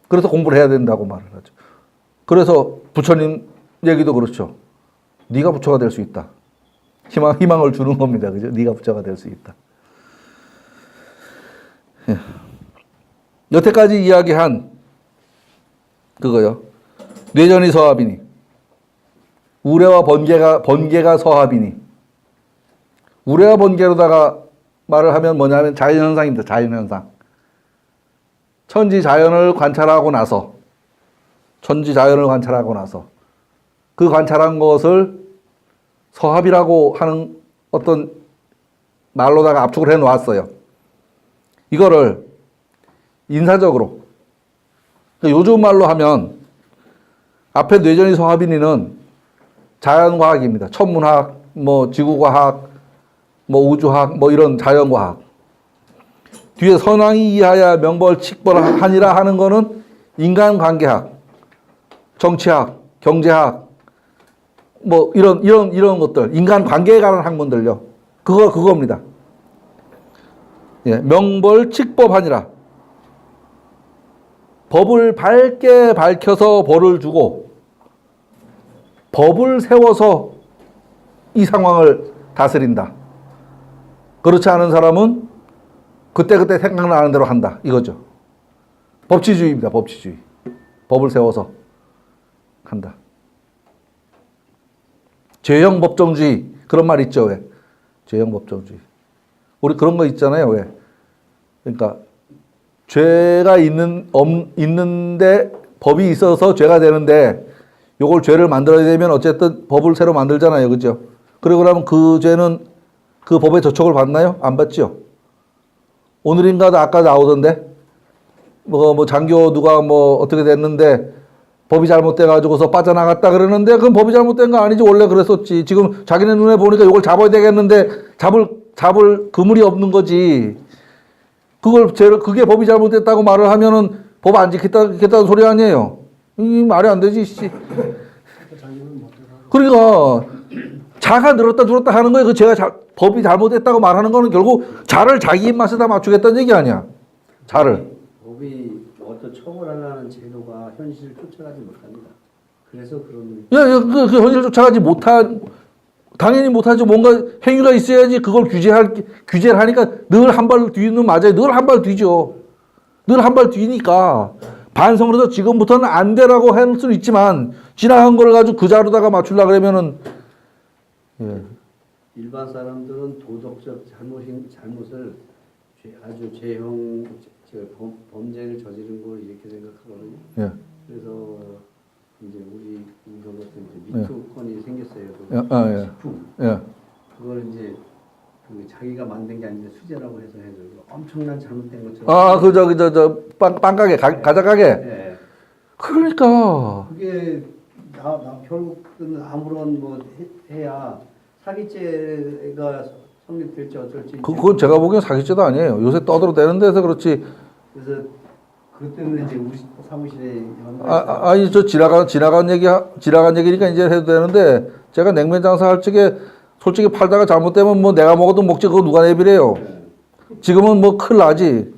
그래서 공부를 해야 된다고 말을 하죠. 그래서 부처님 얘기도 그렇죠. 네가 부처가 될 수 있다. 희망을 주는 겁니다. 그죠? 네가 부처가 될 수 있다. 예. 여태까지 이야기한 그거요. 뇌전이 서합이니 우레와 번개가 서합이니, 우레와 번개로다가 말을 하면 뭐냐면 자연현상입니다. 자연현상. 천지자연을 관찰하고 나서 그 관찰한 것을 서합이라고 하는 어떤 말로다가 압축을 해 놓았어요. 이거를 인사적으로, 요즘 말로 하면 앞에 뇌전이 서합이니는 자연과학입니다. 천문학, 뭐 지구과학, 뭐 우주학, 뭐 이런 자연과학. 뒤에 선왕이 이하야 명벌칙벌하니라 하는 거는 인간관계학, 정치학, 경제학, 뭐 이런 것들, 인간관계에 관한 학문들요. 그겁니다. 예, 명벌칙법하니라. 법을 밝게 밝혀서 벌을 주고 법을 세워서 이 상황을 다스린다. 그렇지 않은 사람은 그때그때 생각나는 대로 한다. 이거죠. 법치주의입니다. 법치주의. 법을 세워서 한다. 죄형 법정주의. 그런 말 있죠. 왜? 죄형 법정주의. 우리 그런 거 있잖아요. 왜? 그러니까 죄가 있는데 법이 있어서 죄가 되는데 요걸 죄를 만들어야 되면 어쨌든 법을 새로 만들잖아요. 그죠? 그리고 그러면 그 죄는 그 법의 저촉을 받나요? 안 받죠? 오늘인가도 아까 나오던데 뭐 장교 누가 뭐 어떻게 됐는데 법이 잘못돼가지고서 빠져나갔다 그러는데 그건 법이 잘못된 거 아니지. 원래 그랬었지. 지금 자기네 눈에 보니까 이걸 잡아야 되겠는데 잡을 그물이 없는 거지. 그게 법이 잘못됐다고 말을 하면은 법 안 지켰다는 소리 아니에요. 이 말이 안 되지, 씨. 그러니까 자가 늘었다 줄었다 하는 거예요. 법이 잘못됐다고 말하는 거는 결국 자를 자기 입맛에다 맞추겠다는 얘기 아니야. 자를. 법이 어떤 처벌하려는 제도가 현실을 쫓아가지 못합니다. 그래서 그런. 그 현실을 쫓아가지 당연히 못하죠. 뭔가 행위가 있어야지 그걸 규제를 하니까 늘 한 발 뒤는 맞아요. 늘 한 발 뒤죠. 늘 한 발 뒤니까 반성을 해서 지금부터는 안 되라고 할 수는 있지만 지나간 걸 가지고 그 자루다가 맞추려고 그러면은 일반 사람들은 도덕적 잘못을 아주 죄형 범죄를 저지른 걸 이렇게 생각하거든요. 예. 그래서 이제 우리 이런 것도 이제 미투콘이 생겼어요. 식품. 예. 그걸 이제 그 자기가 만든 게 아니라 수제라고 해서 엄청난 잘못된 것처럼. 저 빵가게 과자 가게. 네. 그러니까 그게 결국은 아무런 뭐 해야 사기죄가 성립될지 어쩔지. 그건 제가 보기엔 사기죄도 아니에요. 요새 떠들어대는 데서 그렇지. 그래서 그것 때문에 이제 우리 사무실에 아니 저 지나간 얘기니까 이제 해도 되는데 제가 냉면 장사할 적에 솔직히 팔다가 잘못되면 뭐 내가 먹어도 먹지 그거 누가 내비래요. 지금은 뭐 큰일 나지.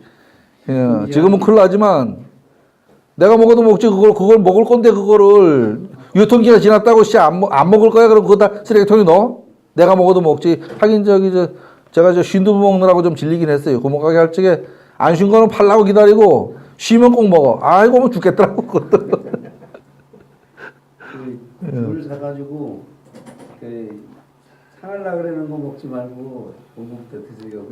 예, 지금은 큰일 나지만 내가 먹어도 먹지 그걸 먹을 건데 그거를 유통기한 지났다고 안 먹을 거야 그럼 그거 다 쓰레기통에 넣어? 내가 먹어도 먹지. 하긴 제가 쉰두부 먹느라고 좀 질리긴 했어요. 고목가게 할 적에 안 쉰 거는 팔라고 기다리고 쉬면 꼭 먹어. 아이고 뭐 죽겠더라고 그것도. 물 사가지고 상하려 그러는 거 먹지 말고 고목부터 드세요.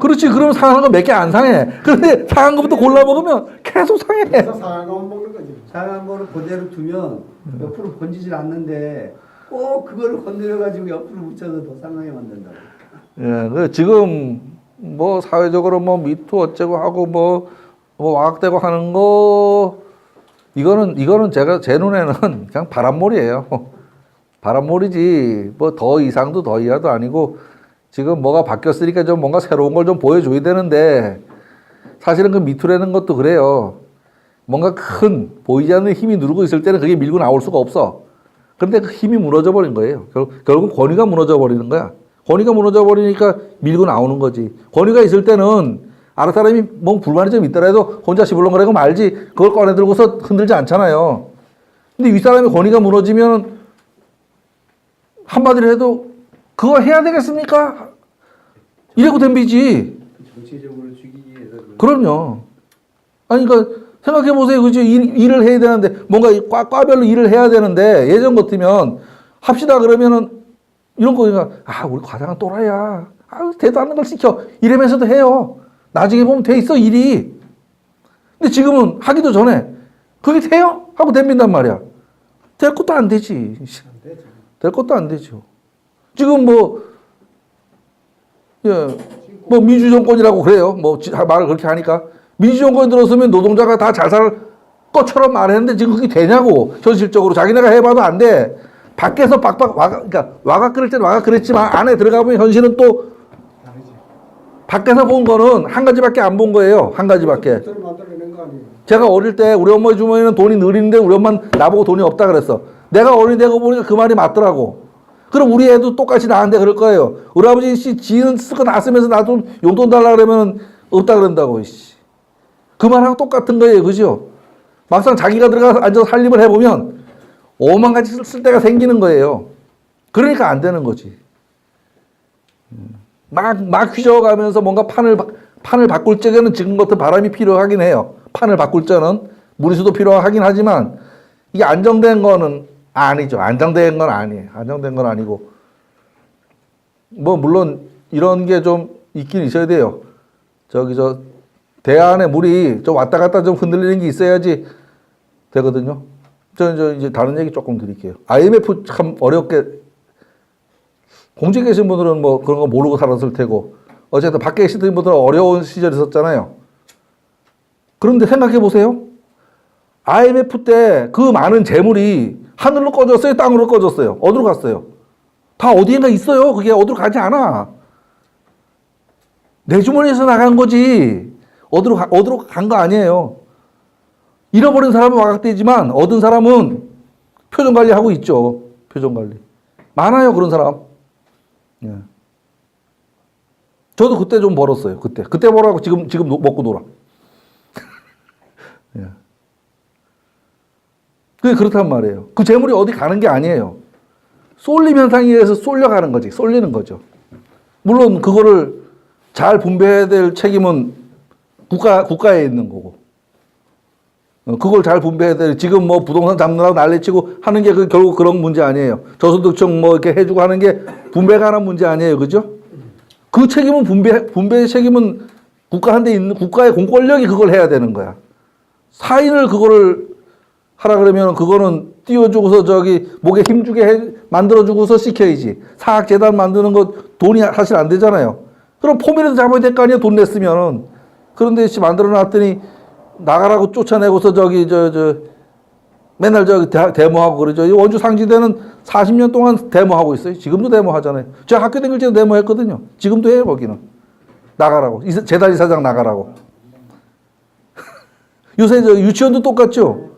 그렇지. 그러면 상한 거 몇 개 안 상해. 그런데 상한 거부터 골라 먹으면 계속 상해. 상한 거만 먹는 거지. 상한 거를 그대로 두면 옆으로 번지질 않는데 꼭 그거를 건드려 가지고 옆으로 묻혀서 더 상하게 만든다고. 예, 그 지금 뭐 사회적으로 뭐 미투 어쩌고 하고 뭐 와악대고 하는 거 이거는 제가 제 눈에는 그냥 바람몰이에요. 바람몰이지 뭐 더 이상도 더 이하도 아니고 지금 뭐가 바뀌었으니까 좀 뭔가 새로운 걸 좀 보여줘야 되는데 사실은 그 미투라는 것도 그래요. 뭔가 큰 보이지 않는 힘이 누르고 있을 때는 그게 밀고 나올 수가 없어. 그런데 그 힘이 무너져 버린 거예요. 결국 권위가 무너져 버리는 거야. 권위가 무너져 버리니까 밀고 나오는 거지. 권위가 있을 때는 아는 사람이 뭐 불만이 좀 있더라도 혼자 시불렁거리고 말지 그걸 꺼내 들고서 흔들지 않잖아요. 근데 윗사람의 권위가 무너지면 한마디로 해도 그거 해야 되겠습니까? 이래고 덤비지. 정치적으로 죽이기 위해서. 그럼요. 아니 그러니까 생각해 보세요. 그죠? 일을 해야 되는데 뭔가 과별로 일을 해야 되는데 예전 같으면 합시다 그러면은 이런 거니까 우리 과장은 또라이야. 대도 않는 걸 시켜. 이러면서도 해요. 나중에 보면 돼 있어 일이. 근데 지금은 하기도 전에 그게 돼요? 하고 덤빈단 말이야. 될 것도 안 되지. 될 것도 안 되죠. 지금 뭐 민주 정권이라고 그래요. 뭐 말을 그렇게 하니까 민주 정권이 들었으면 노동자가 다 잘 살 것처럼 말했는데 지금 그게 되냐고. 현실적으로 자기네가 해봐도 안 돼. 밖에서 그러니까 와가 끓을 때는 와가 그랬지만 안에 들어가 보면 현실은 또 밖에서 본 거는 한 가지밖에 안 본 거예요. 한 가지밖에. 제가 어릴 때 우리 엄마의 주머니는 돈이 느리는데 우리 엄마는 나보고 돈이 없다 그랬어. 내가 어른이 되고 보니까 그 말이 맞더라고. 그럼 우리 애도 똑같이 나한테 그럴 거예요. 우리 아버지 지는 쓰고 났으면서 나 좀 용돈 달라 그러면 없다 그런다고. 그 말하고 똑같은 거예요. 그죠? 막상 자기가 들어가서 앉아서 살림을 해보면 오만 가지 쓸 때가 생기는 거예요. 그러니까 안 되는 거지. 막 휘저어가면서 뭔가 판을 바꿀 적에는 지금 같은 바람이 필요하긴 해요. 판을 바꿀 적은 무리수도 필요하긴 하지만 이게 안정된 거는 아니죠. 안정된 건 아니에요. 안정된 건 아니고 뭐 물론 이런 게 좀 있긴 있어야 돼요. 대야 안에 물이 좀 왔다 갔다 좀 흔들리는 게 있어야지 되거든요. 저 이제 다른 얘기 조금 드릴게요. IMF 참 어렵게 공직에 계신 분들은 뭐 그런 거 모르고 살았을 테고 어쨌든 밖에 계시던 분들은 어려운 시절이 있었잖아요. 그런데 생각해 보세요. IMF 때 그 많은 재물이 하늘로 꺼졌어요? 땅으로 꺼졌어요? 어디로 갔어요? 다 어디인가 있어요. 그게 어디로 가지 않아. 내 주머니에서 나간 거지. 어디로 간 거 아니에요. 잃어버린 사람은 와각되지만 얻은 사람은 표정 관리하고 있죠. 표정 관리. 많아요. 그런 사람. 예. 저도 그때 좀 벌었어요. 그때 벌어갖고 지금 먹고 놀아. 예. 그게 그렇단 말이에요. 그 재물이 어디 가는 게 아니에요. 쏠림 현상에 의해서 쏠려가는 거지. 쏠리는 거죠. 물론 그거를 잘 분배해야 될 책임은 국가에 있는 거고. 그걸 잘 분배해야 돼. 지금 뭐 부동산 잡느라고 난리치고 하는 게 결국 그런 문제 아니에요. 저소득층 뭐 이렇게 해주고 하는 게 분배가 하는 문제 아니에요. 그죠? 그 책임은 분배의 책임은 국가한테 있는 국가의 공권력이 그걸 해야 되는 거야. 사인을 그거를 하라 그러면 그거는 띄워주고서 목에 힘주게 만들어주고서 시켜야지. 사학재단 만드는 거 돈이 사실 안 되잖아요. 그럼 폼이라도 잡아야 될 거 아니에요. 돈 냈으면은. 그런데 만들어 놨더니 나가라고 쫓아내고서 맨날 저기 데모하고 그러죠. 이 원주 상지대는 40년 동안 데모하고 있어요. 지금도 데모하잖아요. 제가 학교 다닐 때도 데모했거든요. 지금도 해요, 거기는. 나가라고. 재단 이사장 나가라고. 요새 저 유치원도 똑같죠.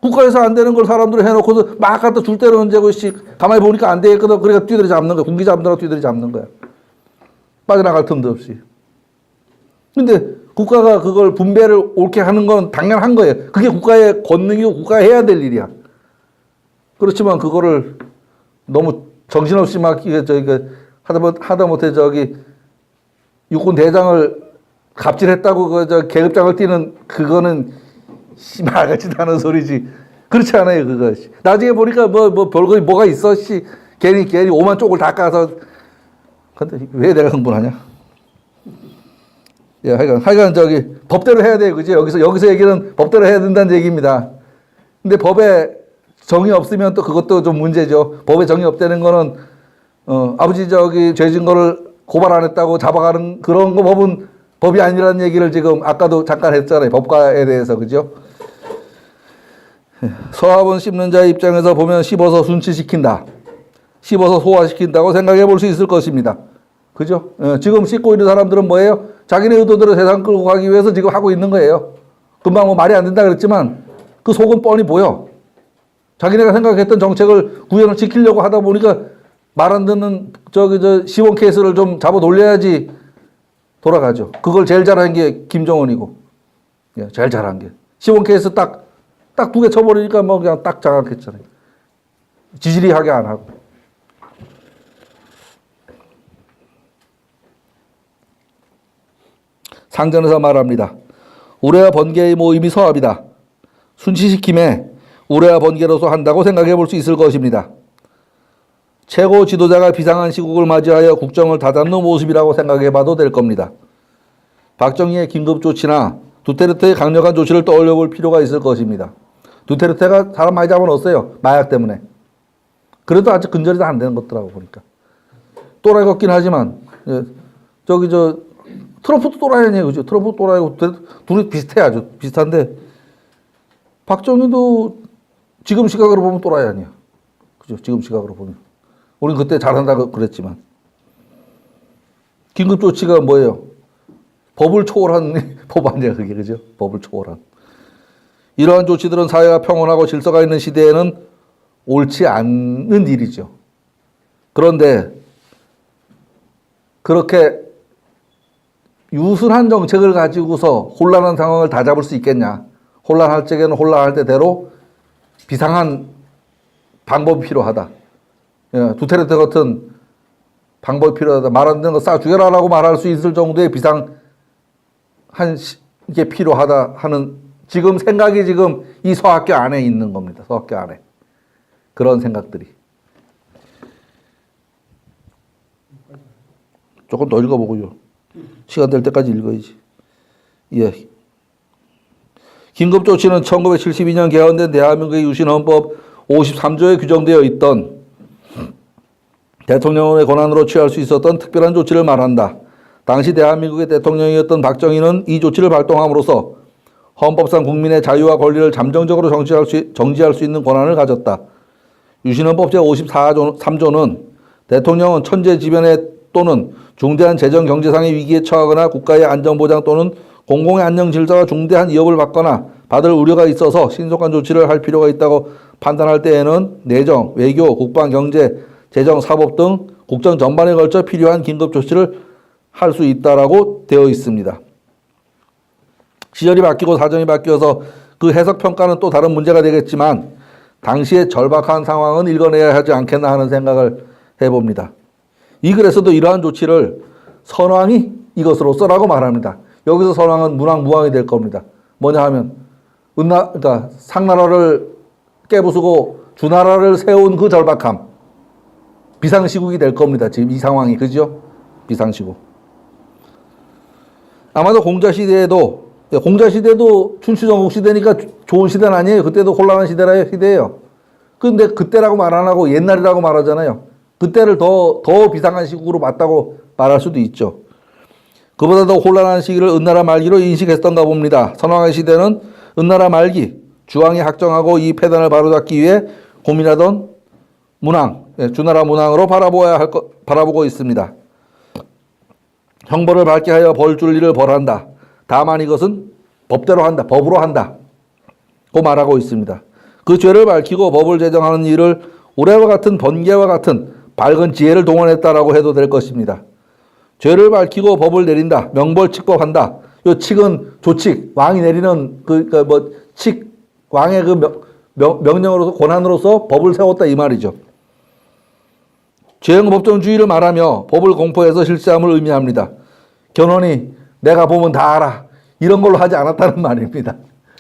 국가에서 안 되는 걸 사람들이 해놓고서 막 갖다 줄 때는 언제고, 가만히 보니까 안 되겠거든. 그러니까 뛰들이 잡는 거야. 군기 잡느라 뛰들이 잡는 거야. 빠져나갈 틈도 없이. 근데 국가가 그걸 분배를 옳게 하는 건 당연한 거예요. 그게 국가의 권능이고 국가가 해야 될 일이야. 그렇지만 그거를 너무 정신없이 막 하다못해 저기 육군 대장을 갑질했다고 계급장을 띄는 그거는 말같지도 않은 소리지. 그렇지 않아요, 그거. 나중에 보니까 별거 뭐가 있어, 괜히 오만 쪽을 다 까서. 근데 왜 내가 흥분하냐? 예, 하여간 저기 법대로 해야 돼요, 그죠? 여기서 얘기는 법대로 해야 된다는 얘기입니다. 근데 법에 정의 없으면 또 그것도 좀 문제죠. 법에 정의 없다는 거는 아버지 저기 죄진 거를 고발 안 했다고 잡아가는 그런 거 법이 아니라는 얘기를 지금 아까도 잠깐 했잖아요. 법과에 대해서, 그죠? 서합은 씹는 자의 입장에서 보면 씹어서 순치시킨다. 씹어서 소화시킨다고 생각해 볼 수 있을 것입니다. 그죠? 지금 씹고 있는 사람들은 뭐예요? 자기네 의도대로 세상 끌고 가기 위해서 지금 하고 있는 거예요. 금방 뭐 말이 안 된다 그랬지만 그 속은 뻔히 보여. 자기네가 생각했던 정책을 구현을 지키려고 하다 보니까 말 안 듣는 시원 케이스를 좀 잡아 놀려야지 돌아가죠. 그걸 제일 잘한 게 김정은이고. 예, 제일 잘한 게. 시원 케이스 딱 2개 쳐버리니까 뭐 그냥 딱 장악했잖아요. 지지리하게 안 하고. 상전에서 말합니다. 우레와 번개의 모임이 서합이다. 순치시킴에 우레와 번개로서 한다고 생각해 볼 수 있을 것입니다. 최고 지도자가 비상한 시국을 맞이하여 국정을 다잡는 모습이라고 생각해 봐도 될 겁니다. 박정희의 긴급조치나 두테르테의 강력한 조치를 떠올려 볼 필요가 있을 것입니다. 두테르테가 사람 많이 잡아놓았어요. 마약 때문에. 그래도 아직 근절이 다 안 되는 것더라고 보니까. 또라이 같긴 하지만 트럼프도 또라이 아니에요. 그죠? 트럼프 또라이고 둘이 비슷해 아주. 비슷한데 박정희도 지금 시각으로 보면 또라이 아니야. 그죠? 지금 시각으로 보면. 우린 그때 잘한다고 그랬지만. 긴급조치가 뭐예요? 법을 초월한 법 아니야, 그게. 그죠? 법을 초월한. 이러한 조치들은 사회가 평온하고 질서가 있는 시대에는 옳지 않는 일이죠. 그런데 그렇게 유순한 정책을 가지고서 혼란한 상황을 다 잡을 수 있겠냐. 혼란할 적에는 혼란할 때대로 비상한 방법이 필요하다. 예, 두테르테 같은 방법이 필요하다. 말 안 되는 거 쏴 죽여라라고 말할 수 있을 정도의 비상한 게 필요하다 하는 지금 생각이 지금 이 서학교 안에 있는 겁니다. 서학교 안에. 그런 생각들이. 조금 더 읽어보고요. 시간 될 때까지 읽어야지. 예. 긴급조치는 1972년 개헌된 대한민국의 유신헌법 53조에 규정되어 있던 대통령의 권한으로 취할 수 있었던 특별한 조치를 말한다. 당시 대한민국의 대통령이었던 박정희는 이 조치를 발동함으로써 헌법상 국민의 자유와 권리를 잠정적으로 정지할 수 있는 권한을 가졌다. 유신헌법 제53조는 대통령은 천재지변에 또는 중대한 재정 경제상의 위기에 처하거나 국가의 안전보장 또는 공공의 안녕 질서가 중대한 위협을 받거나 받을 우려가 있어서 신속한 조치를 할 필요가 있다고 판단할 때에는 내정, 외교, 국방, 경제, 재정, 사법 등 국정 전반에 걸쳐 필요한 긴급 조치를 할 수 있다라고 되어 있습니다. 시절이 바뀌고 사정이 바뀌어서 그 해석 평가는 또 다른 문제가 되겠지만 당시의 절박한 상황은 읽어내야 하지 않겠나 하는 생각을 해봅니다. 이 글에서도 이러한 조치를 선왕이 이것으로 써라고 말합니다. 여기서 선왕은 문왕무왕이 될 겁니다. 뭐냐 하면 그러니까 상나라를 깨부수고 주나라를 세운 그 절박함, 비상시국이 될 겁니다. 지금 이 상황이. 그죠? 비상시국. 아마도 공자시대도 춘추전국 시대니까 좋은 시대는 아니에요. 그때도 혼란한 시대예요. 근데 그때라고 말 안 하고 옛날이라고 말하잖아요. 그때를 더 비상한 시국으로 맞다고 말할 수도 있죠. 그보다 더 혼란한 시기를 은나라 말기로 인식했던가 봅니다. 선왕의 시대는 은나라 말기, 주왕이 확정하고 이 폐단을 바로잡기 위해 고민하던 문왕, 주나라 문왕으로 바라보고 있습니다. 형벌을 밝게 하여 벌 줄 일을 벌한다. 다만 이것은 법대로 한다. 법으로 한다. 고 말하고 있습니다. 그 죄를 밝히고 법을 제정하는 일을 올해와 같은 번개와 같은 밝은 지혜를 동원했다라고 해도 될 것입니다. 죄를 밝히고 법을 내린다. 명벌칙법한다. 요 칙은 조칙, 왕이 내리는 칙, 왕의 그 명령으로서 권한으로서 법을 세웠다 이 말이죠. 죄형 법정주의를 말하며 법을 공포해서 실시함을 의미합니다. 견훤이 내가 보면 다 알아. 이런 걸로 하지 않았다는 말입니다.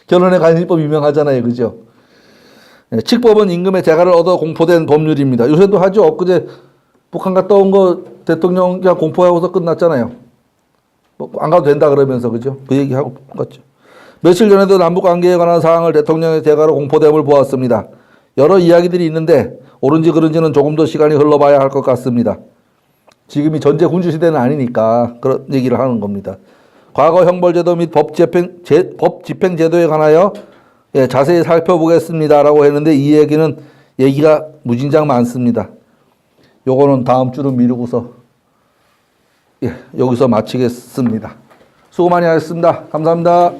견훤의 간신법 유명하잖아요. 그죠? 칙법은 임금의 재가를 얻어 공포된 법률입니다. 요새도 하죠. 엊그제 북한 갔다 온 거 대통령 그냥 공포하고서 끝났잖아요. 뭐 안 가도 된다 그러면서 그죠? 그 얘기하고 갔죠. 며칠 전에도 남북관계에 관한 사항을 대통령의 재가로 공포됨을 보았습니다. 여러 이야기들이 있는데 옳은지 그른지는 조금 더 시간이 흘러봐야 할 것 같습니다. 지금이 전제 군주 시대는 아니니까 그런 얘기를 하는 겁니다. 과거 형벌제도 및 법 집행 제도에 관하여 자세히 살펴보겠습니다라고 했는데 이 얘기가 무진장 많습니다. 요거는 다음 주로 미루고서 여기서 마치겠습니다. 수고 많이 하셨습니다. 감사합니다.